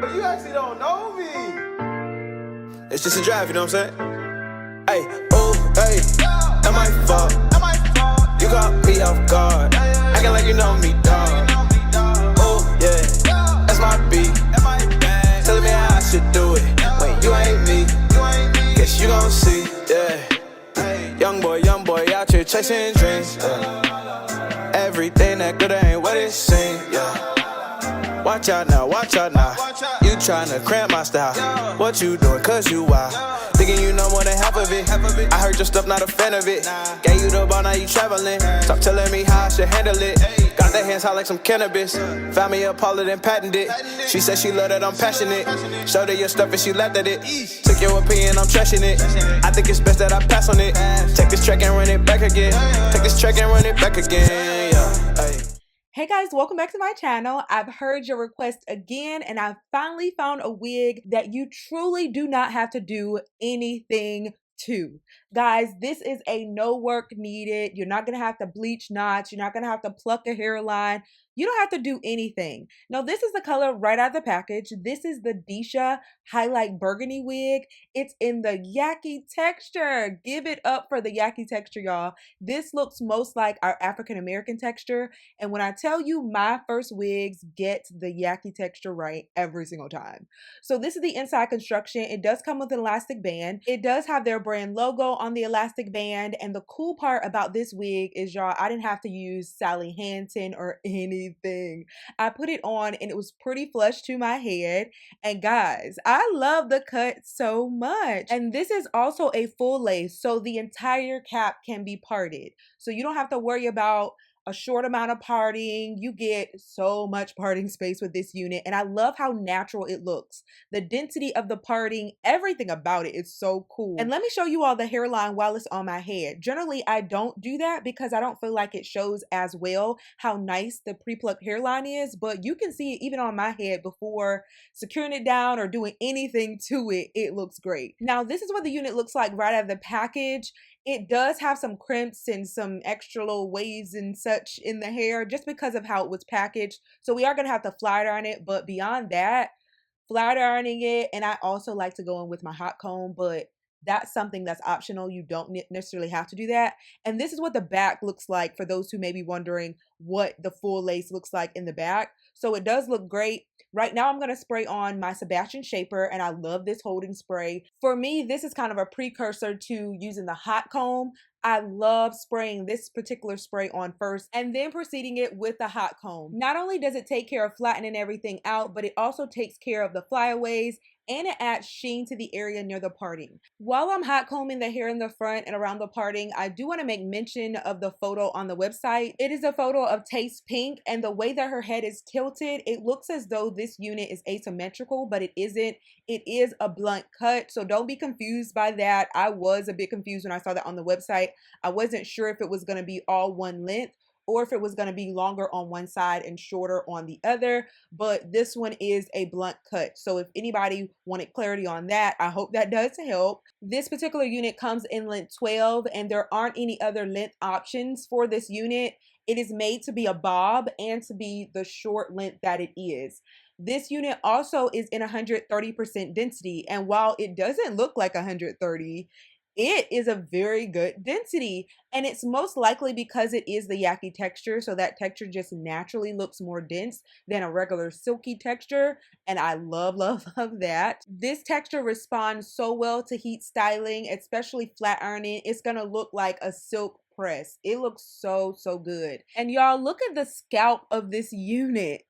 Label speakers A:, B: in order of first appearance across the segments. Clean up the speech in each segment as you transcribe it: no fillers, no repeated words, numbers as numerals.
A: but you actually don't know me. It's just a drive, you know what I'm saying? Hey, oh, hey, am I fault? You caught me off guard. Acting like you know me, dog. Oh, yeah, that's my beat. Telling me how I should do it. When you ain't me, guess you gon' see, yeah. Young boy out here chasing dreams, yeah. Everything that good ain't what it seems, yeah. Watch out now, you tryna cramp my style. What you doing, cause you wild. Thinking you know more than half of it. I heard your stuff, not a fan of it. Gave you the ball, now you traveling. Stop telling me how I should handle it. Got the hands hot like some cannabis. Found me a parlor, then patented. She said she loved that I'm passionate. Showed her your stuff and she laughed at it. Took your opinion, I'm trashing it. I think it's best that I pass on it. Take this track and run it back again. Take this track and run it back again, yeah. Ay.
B: Hey guys, welcome back to my channel. I've heard your request again and I finally found a wig that you truly do not have to do anything to. Guys, this is a no work needed. You're not gonna have to bleach knots. You're not gonna have to pluck a hairline. You don't have to do anything. Now, this is the color right out of the package. This is the DEISHA Highlight Burgundy wig. It's in the Yaki texture. Give it up for the Yaki texture, y'all. This looks most like our African-American texture. And when I tell you my first wigs get the Yaki texture right every single time. So this is the inside construction. It does come with an elastic band. It does have their brand logo on the elastic band. And the cool part about this wig is, y'all, I didn't have to use Sally Hansen or anything. I put it on and it was pretty flush to my head. And guys, I love the cut so much. And this is also a full lace, so the entire cap can be parted. So you don't have to worry about a short amount of parting. You get so much parting space with this unit, and I love how natural it looks. The density of the parting, everything about it is so cool. And let me show you all the hairline while it's on my head. Generally, I don't do that because I don't feel like it shows as well how nice the pre-plucked hairline is, but you can see it even on my head before securing it down or doing anything to it. It looks great. Now, this is what the unit looks like right out of the package. It does have some crimps and some extra little waves and such in the hair just because of how it was packaged. So we are going to have to flat iron it. But beyond that, flat ironing it. And I also like to go in with my hot comb, but that's something that's optional. You don't necessarily have to do that. And this is what the back looks like for those who may be wondering what the full lace looks like in the back. So it does look great. Right now I'm going to spray on my Sebastian Shaper, and I love this holding spray. For me, this is kind of a precursor to using the hot comb. I love spraying this particular spray on first and then proceeding it with the hot comb. Not only does it take care of flattening everything out, but it also takes care of the flyaways and it adds sheen to the area near the parting. While I'm hot combing the hair in the front and around the parting, I do want to make mention of the photo on the website. It is a photo of Taste Pink, and the way that her head is tilted, it looks as though this unit is asymmetrical, but it isn't. It is a blunt cut, so don't be confused by that. I was a bit confused when I saw that on the website. I wasn't sure if it was going to be all one length or if it was going to be longer on one side and shorter on the other, but this one is a blunt cut. So if anybody wanted clarity on that, I hope that does help. This particular unit comes in length 12, and there aren't any other length options for this unit. It is made to be a bob and to be the short length that it is. This unit also is in 130% density, and while it doesn't look like 130, it is a very good density, and it's most likely because it is the Yaki texture, so that texture just naturally looks more dense than a regular silky texture, and I love that. This texture responds so well to heat styling, especially flat ironing. It's gonna look like a silk press. It looks so good. And y'all, look at the scalp of this unit.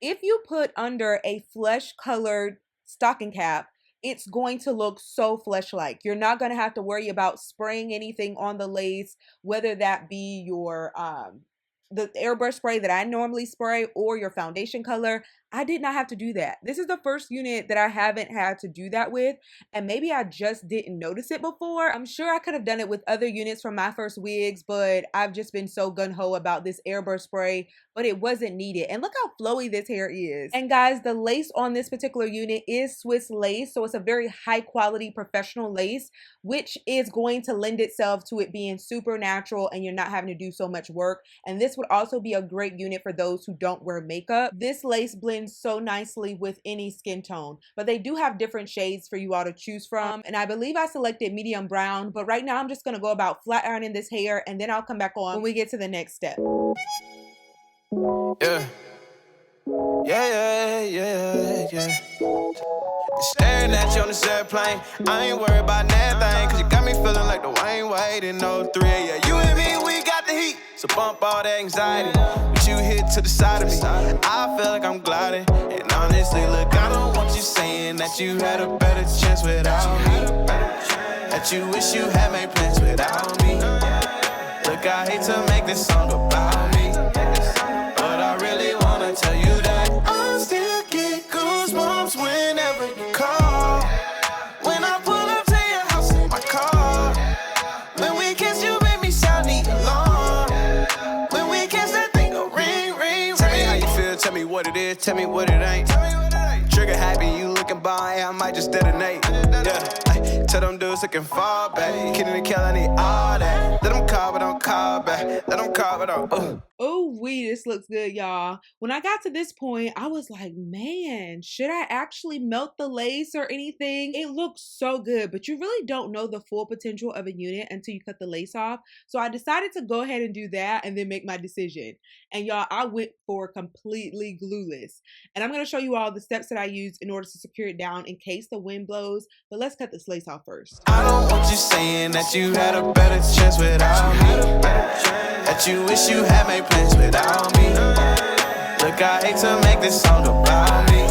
B: If you put under a flesh colored stocking cap, it's going to look so flesh-like. You're not going to have to worry about spraying anything on the lace, whether that be your the airbrush spray that I normally spray or your foundation color. I did not have to do that. This is the first unit that I haven't had to do that with, and maybe I just didn't notice it before. I'm sure I could have done it with other units from MyfirstWigs, but I've just been so gung-ho about this airbrush spray, but it wasn't needed. And look how flowy this hair is. And guys, the lace on this particular unit is Swiss lace, so it's a very high quality professional lace, which is going to lend itself to it being super natural and you're not having to do so much work. And this would also be a great unit for those who don't wear makeup. This lace blends so nicely with any skin tone, but they do have different shades for you all to choose from. And I believe I selected medium brown, but right now I'm just gonna go about flat ironing this hair, and then I'll come back on when we get to the next step.
A: Staring at you on the airplane, I ain't worried about nothing, cause you got me feeling like the Wayne Wade in 03. Yeah, you and me, we got the heat, so bump all that anxiety. But you hit to the side of me, I feel like I'm gliding. And honestly, look, I don't want you saying that you had a better chance without me, that you wish you had made plans without me. Look, I hate to make this song about me, but I really wanna tell you that I still get goosebumps whenever you call. When I pull up to your house in my car, when we kiss, you make me sound the alarm. When we kiss, that thing go ring, ring, ring. Tell me how you feel, tell me what it is, tell me what it ain't. Trigger happy, you looking by, I might just detonate. Yeah, tell them dudes looking far back. Kidding and kill, I need all that. Let them call, but don't call back. Let them call, but don't.
B: Oh, this looks good, y'all. When I got to this point, I was like, man, should I actually melt the lace or anything? It looks so good, but you really don't know the full potential of a unit until you cut the lace off. So I decided to go ahead and do that and then make my decision. And y'all, I went for completely glueless. And I'm gonna show you all the steps that I used in order to secure it down in case the wind blows. But let's cut this lace off first.
A: I don't want you saying that you had a better chance without me, that you wish you had made plans without me. Look, I hate to make this song about me,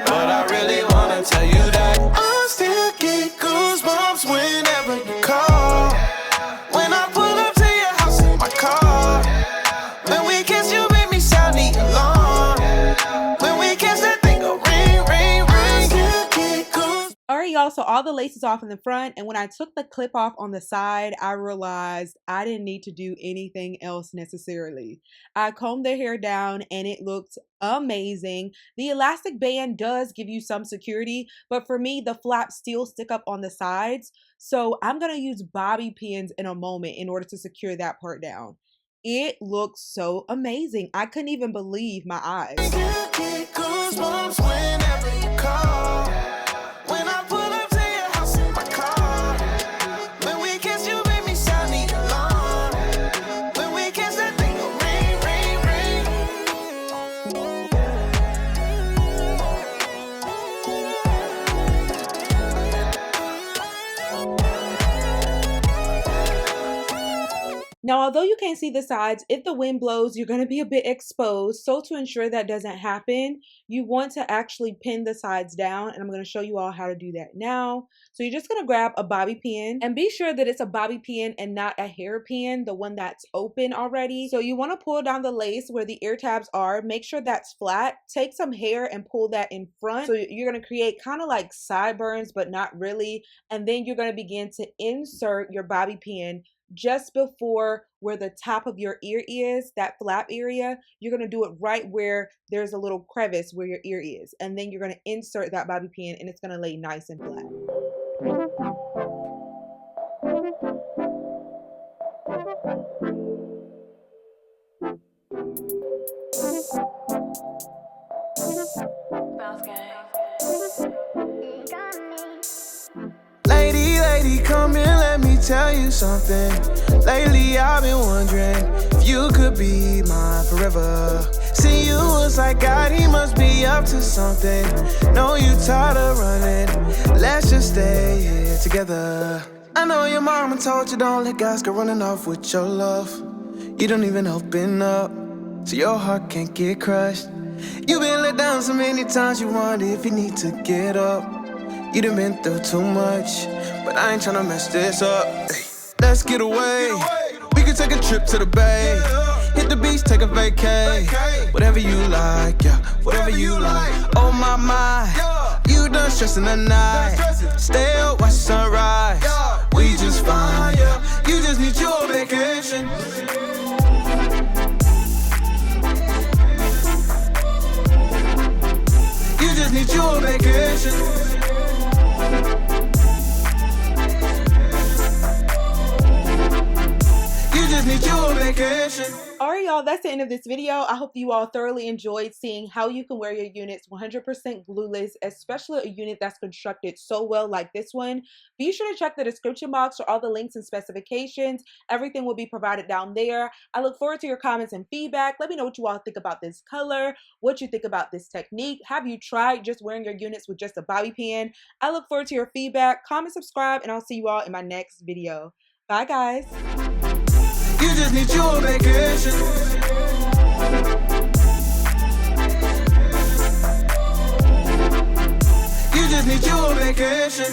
A: but I really wanna tell you that I still get goosebumps whenever you call. When I pull up to your house in my car, when we kiss, you make me sound the alarm. When we kiss, that thing go ring, ring, ring. Still get goosebumps.
B: Alright, y'all, so all the lace is off in the front, and when I took the clip off on the side, I realized I didn't need to do anything else necessarily. I combed the hair down and it looked amazing. The elastic band does give you some security, but for me, the flaps still stick up on the sides, so I'm gonna use bobby pins in a moment in order to secure that part down. It looks so amazing. I couldn't even believe my eyes.
A: Still get goosebumps whenever you call. When I pull up to your house in my car, when we kiss, you make me sound the alarm. When we kiss, that thing go ring, ring,
B: ring. Now, although you can't see the sides, if the wind blows, you're going to be a bit exposed. So to ensure that doesn't happen, you want to actually pin the sides down. And I'm going to show you all how to do that now. So you're just going to grab a bobby pin and be sure that it's a bobby pin and not a hairpin, the one that's open already. So you want to pull down the lace where the ear tabs are. Make sure that's flat. Take some hair and pull that in front. So you're going to create kind of like sideburns, but not really. And then you're going to begin to insert your bobby pin just before where the top of your ear is, that flap area. You're going to do it right where there's a little crevice where your ear is. And then you're going to insert that bobby pin and it's going to lay nice and flat.
A: Lady, come in, let me tell you something. Lately I've been wondering if you could be mine forever. See you was like God, he must be up to something. Know you tired of running, let's just stay here together. I know your mama told you don't let guys go running off with your love. You don't even open up, so your heart can't get crushed. You've been let down so many times, you wonder if you need to get up. You done been through too much, but I ain't tryna mess this up. Hey, let's get away. We can take a trip to the bay. Hit the beach, take a vacay. Whatever you like, yeah, whatever you like. Oh my, you done stressing the night. Stay up, watch the sunrise. We just fine, yeah. You just need your vacation. You just need your vacation. You just need you a vacation.
B: Alright y'all, that's the end of this video. I hope you all thoroughly enjoyed seeing how you can wear your units 100% glueless, especially a unit that's constructed so well like this one. Be sure to check the description box for all the links and specifications. Everything will be provided down there. I look forward to your comments and feedback. Let me know what you all think about this color, what you think about this technique. Have you tried just wearing your units with just a bobby pin? I look forward to your feedback. Comment, subscribe, and I'll see you all in my next video. Bye guys.
A: You just need you a vacation. You just need you a vacation.